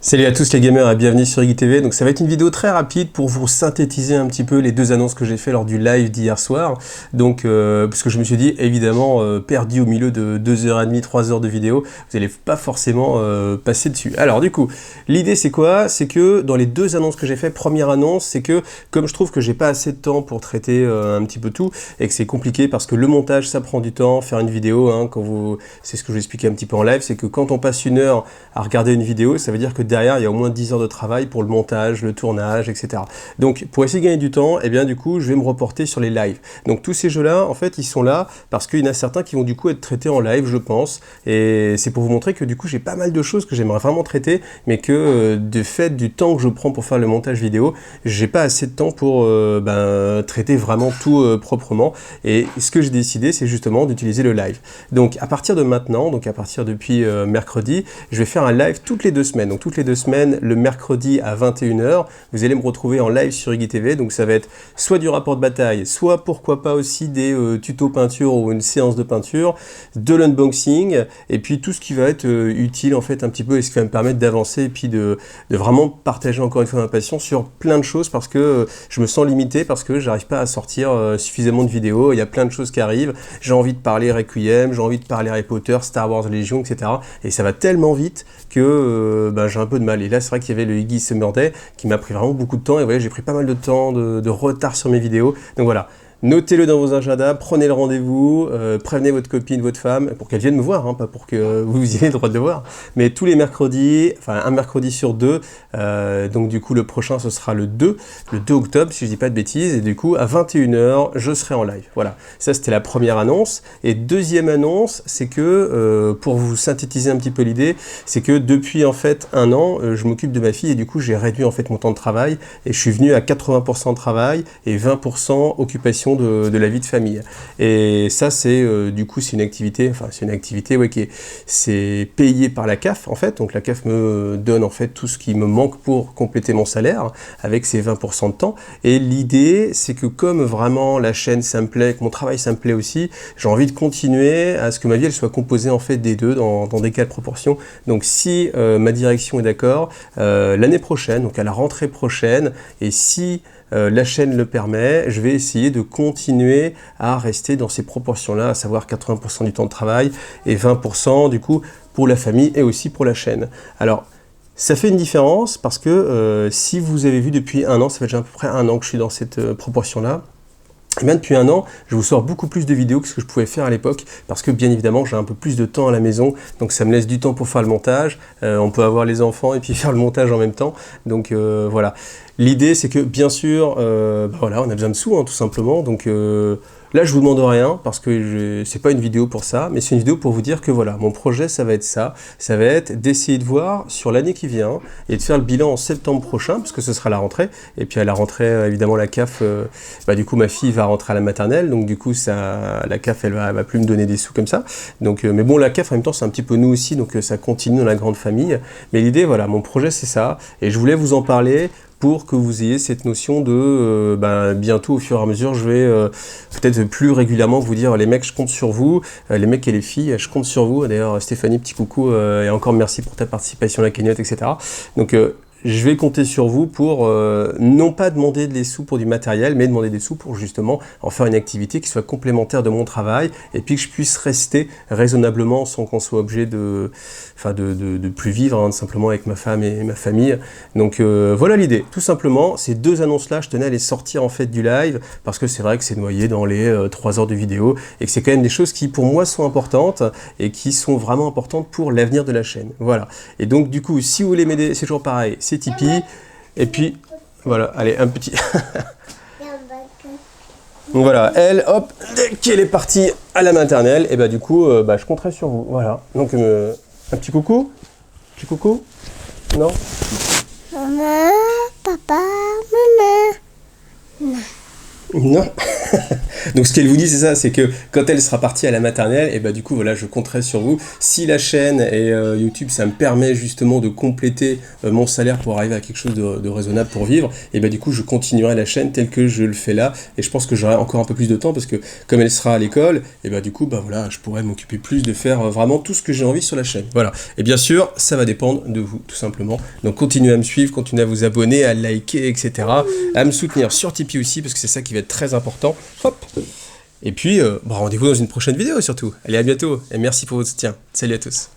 Salut à tous les gamers et bienvenue sur Iggy TV. Donc ça va être une vidéo très rapide pour vous synthétiser un petit peu les deux annonces que j'ai fait lors du live d'hier soir. Donc parce que je me suis dit évidemment perdu au milieu de 2h30, 3h de vidéo, vous n'allez pas forcément passer dessus. Alors du coup, l'idée c'est quoi? C'est que dans les deux annonces que j'ai fait, première annonce, c'est que comme je trouve que j'ai pas assez de temps pour traiter un petit peu tout et que c'est compliqué parce que le montage ça prend du temps, faire une vidéo, hein, c'est ce que je vais expliquer un petit peu en live, c'est que quand on passe une heure à regarder une vidéo, ça veut dire que derrière, il y a au moins 10 heures de travail pour le montage, le tournage, etc. Donc, pour essayer de gagner du temps, eh bien, du coup, je vais me reporter sur les lives. Donc, tous ces jeux-là, en fait, ils sont là parce qu'il y en a certains qui vont, du coup, être traités en live, je pense. Et c'est pour vous montrer que, du coup, j'ai pas mal de choses que j'aimerais vraiment traiter, mais que, de fait du temps que je prends pour faire le montage vidéo, j'ai pas assez de temps pour traiter vraiment tout proprement. Et ce que j'ai décidé, c'est justement d'utiliser le live. Donc, à partir de maintenant, donc à partir depuis mercredi, je vais faire un live toutes les 2 semaines. Donc, toutes les 2 semaines, le mercredi à 21h, vous allez me retrouver en live sur Iggy TV. Donc ça va être soit du rapport de bataille, soit pourquoi pas aussi des tutos peinture ou une séance de peinture, de l'unboxing, et puis tout ce qui va être utile en fait un petit peu et ce qui va me permettre d'avancer et puis de vraiment partager encore une fois ma passion sur plein de choses parce que je me sens limité parce que j'arrive pas à sortir suffisamment de vidéos. Il y a plein de choses qui arrivent. J'ai envie de parler Requiem, j'ai envie de parler Harry Potter, Star Wars Légion, etc. Et ça va tellement vite que j'ai un peu de mal. Et là, c'est vrai qu'il y avait le Iggy Summer Day qui m'a pris vraiment beaucoup de temps. Et vous voyez, j'ai pris pas mal de temps, de retard sur mes vidéos. Donc voilà. Notez-le dans vos agendas, prenez le rendez-vous, prévenez votre copine, votre femme, pour qu'elle vienne me voir, hein, pas pour que vous ayez le droit de le voir. Mais tous les mercredis, enfin un mercredi sur deux, donc du coup le prochain ce sera le 2 octobre, si je dis pas de bêtises, et du coup à 21h, je serai en live. Voilà, ça c'était la première annonce. Et deuxième annonce, c'est que, pour vous synthétiser un petit peu l'idée, c'est que depuis en fait 1 an, je m'occupe de ma fille et du coup j'ai réduit en fait mon temps de travail et je suis venu à 80% de travail et 20% occupation de la vie de famille. Et ça, c'est du coup, c'est une activité, ouais, c'est payé par la CAF, en fait. Donc la CAF me donne en fait tout ce qui me manque pour compléter mon salaire avec ces 20% de temps. Et l'idée, c'est que comme vraiment la chaîne, ça me plaît, que mon travail, ça me plaît aussi, j'ai envie de continuer à ce que ma vie, elle soit composée en fait des deux dans d'égales proportions. Donc si ma direction est d'accord, l'année prochaine, donc à la rentrée prochaine, et si la chaîne le permet, je vais essayer de continuer à rester dans ces proportions-là, à savoir 80% du temps de travail et 20% du coup pour la famille et aussi pour la chaîne. Alors, ça fait une différence parce que si vous avez vu depuis 1 an, ça fait déjà à peu près 1 an que je suis dans cette proportion-là. Et bien depuis 1 an, je vous sors beaucoup plus de vidéos que ce que je pouvais faire à l'époque parce que bien évidemment j'ai un peu plus de temps à la maison, donc ça me laisse du temps pour faire le montage. On peut avoir les enfants et puis faire le montage en même temps, donc voilà. L'idée c'est que bien sûr, voilà, on a besoin de sous, hein, tout simplement, donc là je vous demande rien parce que c'est pas une vidéo pour ça, mais c'est une vidéo pour vous dire que voilà, mon projet ça va être d'essayer de voir sur l'année qui vient et de faire le bilan en septembre prochain parce que ce sera la rentrée, et puis à la rentrée évidemment la CAF, du coup ma fille va rentrer à la maternelle, donc du coup la CAF elle va plus me donner des sous comme ça, donc mais bon la CAF en même temps c'est un petit peu nous aussi, donc ça continue dans la grande famille, mais l'idée voilà, mon projet c'est ça, et je voulais vous en parler pour que vous ayez cette notion de bientôt au fur et à mesure je vais peut-être plus régulièrement vous dire les mecs je compte sur vous, les mecs et les filles je compte sur vous. D'ailleurs Stéphanie, petit coucou, et encore merci pour ta participation à la cagnotte, etc. Donc je vais compter sur vous pour non pas demander des sous pour du matériel, mais demander des sous pour justement en faire une activité qui soit complémentaire de mon travail et puis que je puisse rester raisonnablement sans qu'on soit obligé de plus vivre, hein, simplement avec ma femme et ma famille. Donc voilà l'idée. Tout simplement, ces deux annonces-là, je tenais à les sortir en fait du live parce que c'est vrai que c'est noyé dans les 3 heures de vidéo et que c'est quand même des choses qui pour moi sont importantes et qui sont vraiment importantes pour l'avenir de la chaîne. Voilà. Et donc du coup, si vous voulez m'aider, c'est toujours pareil. C'est Tipeee, et puis voilà, allez, un petit... Donc voilà, elle, hop, dès qu'elle est partie à la maternelle, et du coup, je compterai sur vous, voilà. Donc, un petit coucou? Petit coucou? Non? Maman, papa, maman. Non. Donc ce qu'elle vous dit, c'est ça, c'est que quand elle sera partie à la maternelle, et bah du coup, voilà, je compterai sur vous. Si la chaîne et YouTube, ça me permet justement de compléter mon salaire pour arriver à quelque chose de raisonnable pour vivre, et bah du coup, je continuerai la chaîne telle que je le fais là, et je pense que j'aurai encore un peu plus de temps, parce que comme elle sera à l'école, et bah du coup, bah voilà, je pourrai m'occuper plus de faire vraiment tout ce que j'ai envie sur la chaîne. Voilà. Et bien sûr, ça va dépendre de vous, tout simplement. Donc continuez à me suivre, continuez à vous abonner, à liker, etc. À me soutenir sur Tipeee aussi, parce que c'est ça qui va être très important. Hop. Et puis, rendez-vous dans une prochaine vidéo surtout. Allez, à bientôt, et merci pour votre soutien. Salut à tous.